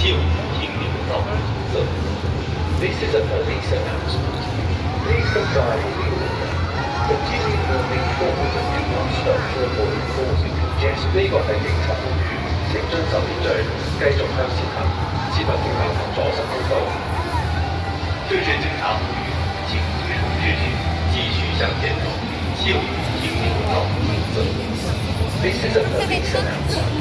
请停留到左侧。This is a police announcement. Please comply with the order. Continue moving forward and do not stop to avoid causing congestion. 呢個係警察呼籲，請遵守秩序，繼續向前行，切勿停留及阻塞通道。这是警察呼吁，请遵守秩序，继续向前走，请停留到左侧。This is a police announcement.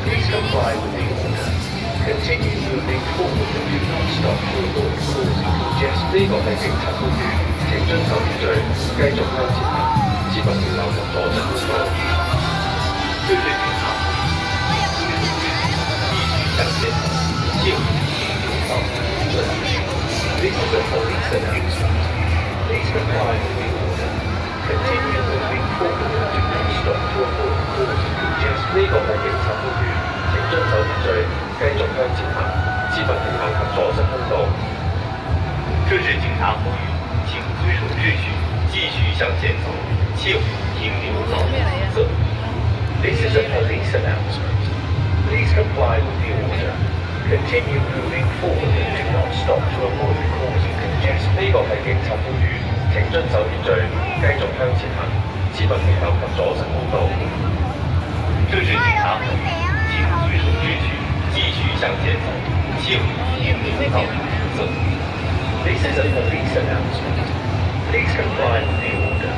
Please comply with the order. Continue moving forward and do not stop to avoid causing congestion. 呢個係警察呼籲，請遵守秩序，繼續向前行，切勿停留及阻塞通道。这是警察呼籲，請遵守秩序，繼續向前走，請停留到左側。This is a police announcement. Please comply with the order. Continue moving forward and do not stop to avoid causing congestion. 呢個係警察呼籲，請遵守秩序，繼續向前行，切勿停留及阻塞通道。这是警察呼籲，請遵守秩序，繼續向前走，請停留到左側。This is a police announcement. Please comply with the order. Continue moving forward and do not stop to avoid causing congestion. 呢個係警察呼籲，請遵守秩序，繼續向前行，切勿停留及阻塞通道。这是警察呼籲，請遵守秩序，繼續向前走，請停留到左側。This is a police announcement. Please comply with the order.